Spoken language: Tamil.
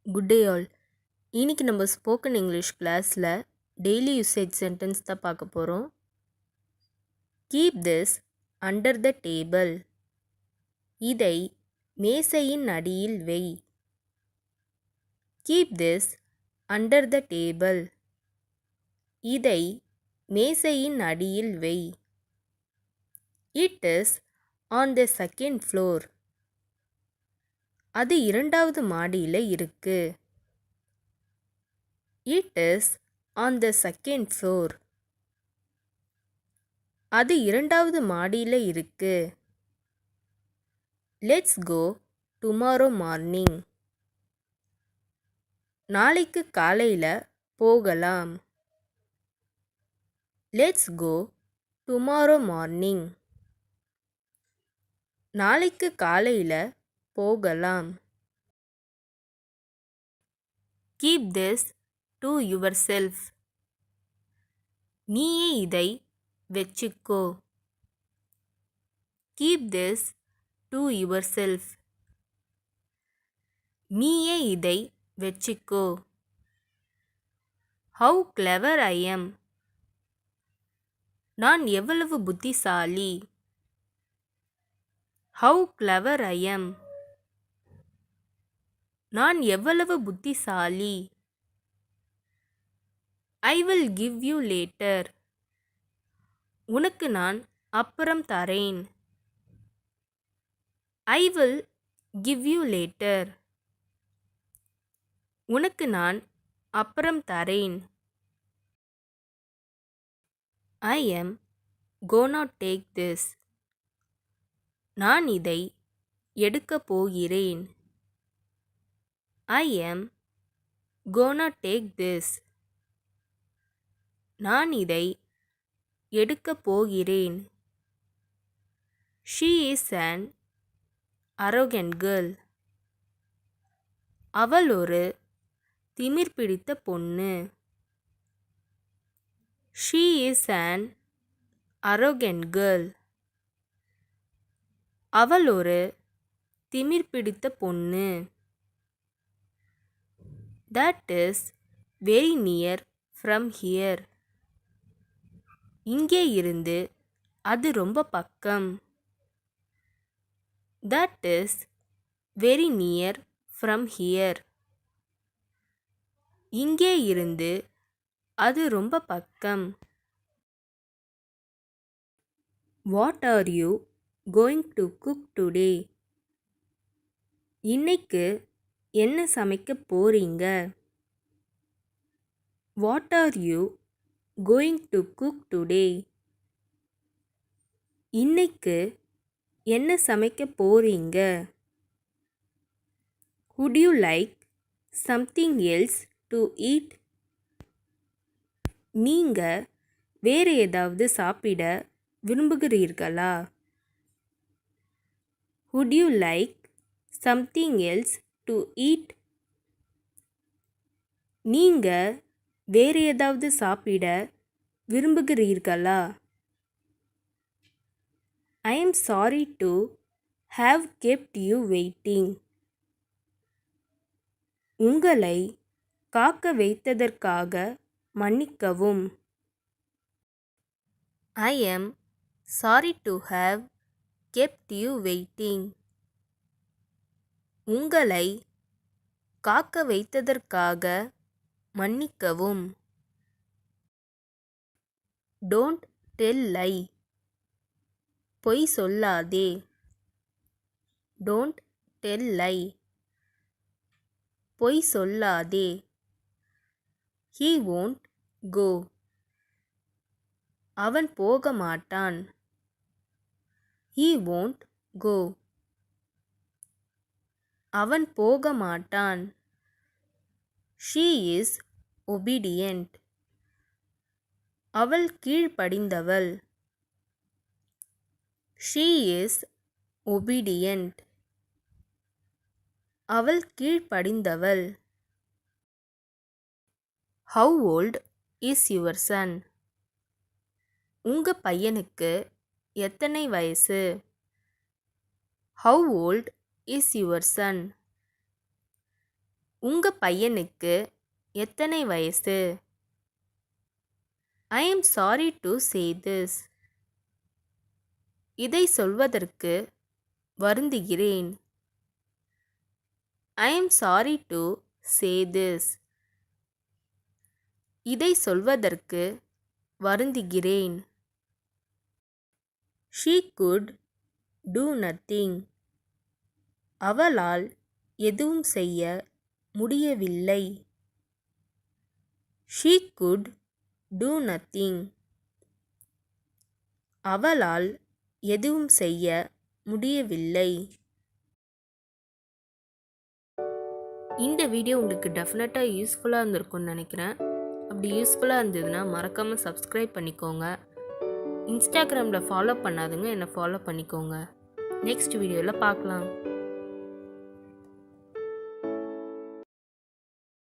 Good day all. இன்னைக்கு நம்ம ஸ்போக்கன் இங்கிலீஷ் கிளாஸில் டெய்லி யூசேஜ் சென்டென்ஸ் தான் பார்க்க போகிறோம். Keep this under the table. இதை மேசையின் அடியில் வை. Keep this under the table. இதை மேசையின் அடியில் வை. It is on the second floor. அது இரண்டாவது மாடியில் இருக்கு. It is on the second floor. அது இரண்டாவது மாடியில் இருக்கு. Let's go tomorrow morning. நாளைக்கு காலையில் போகலாம். Let's go tomorrow morning. நாளைக்கு காலையில் போகலாம். Keep this to yourself. நீயே இதை வச்சுக்கோ. Keep this to yourself. நீயே இதை வச்சுக்கோ. How clever I am. நான் எவ்வளவு புத்திசாலி. How clever I am. நான் எவ்வளவு புத்திசாலி. I will give you later. உனக்கு நான் அப்புறம் தரேன். I will give you later. உனக்கு நான் அப்புறம் தரேன். I am gonna take this. நான் இதை எடுக்கப் போகிறேன். I am gonna take this. நான் இதை எடுக்கப் போகிறேன். She is an arrogant girl. அவள் ஒரு திமிர் பிடித்த பொண்ணு. She is an arrogant girl. அவள் ஒரு திமிர் பிடித்த பொண்ணு. That is very near from here. இங்கே இருந்து அது ரொம்ப பக்கம். That is very near from here. இங்கே இருந்து அது ரொம்ப பக்கம். What are you going to cook today? இன்னைக்கு என்ன சமைக்க போறீங்க? What are you going to cook today? இன்னைக்கு என்ன சமைக்க போறீங்க? Would you like something else to eat? நீங்க வேறு ஏதாவது சாப்பிட விரும்புகிறீர்களா? Would you like something else to eat? நீங்க வேறு ஏதாவது சாப்பிட விரும்புகிறீர்களா? I am sorry to have kept you waiting. உங்களை காக்க வைத்ததற்காக மன்னிக்கவும். I am sorry to have kept you waiting. உங்களை காக்க வைத்ததற்காக மன்னிக்கவும். Don't tell lie. பொய் சொல்லாதே. Don't tell lie. பொய் சொல்லாதே. He won't go. அவன் போக மாட்டான். He won't go. அவன் போக மாட்டான். She is obedient. அவள் கீழ்ப்படிந்தவள். She is obedient. அவள் கீழ்ப்படிந்தவள். How old is your son? உங்க பையனுக்கு எத்தனை வயசு? How old is your son? உங்க பையனுக்கு எத்தனை வயசு? I am sorry to say this. இதை சொல்வதற்கு வருந்துகிறேன். I am sorry to say this. இதை சொல்வதற்கு வருந்துகிறேன். She could do nothing. அவளால் எதுவும் செய்ய முடியவில்லை. She could do nothing. அவளால் எதுவும் செய்ய முடியவில்லை. இந்த வீடியோ உங்களுக்கு டெஃபினட்டாக யூஸ்ஃபுல்லாக இருந்திருக்கும்னு நினைக்கிறேன். அப்படி யூஸ்ஃபுல்லாக இருந்ததுன்னா மறக்காமல் சப்ஸ்கிரைப் பண்ணிக்கோங்க. இன்ஸ்டாகிராமில் ஃபாலோ பண்ணாதுங்க என்னை ஃபாலோ பண்ணிக்கோங்க. நெக்ஸ்ட் வீடியோவில் பார்க்கலாம்.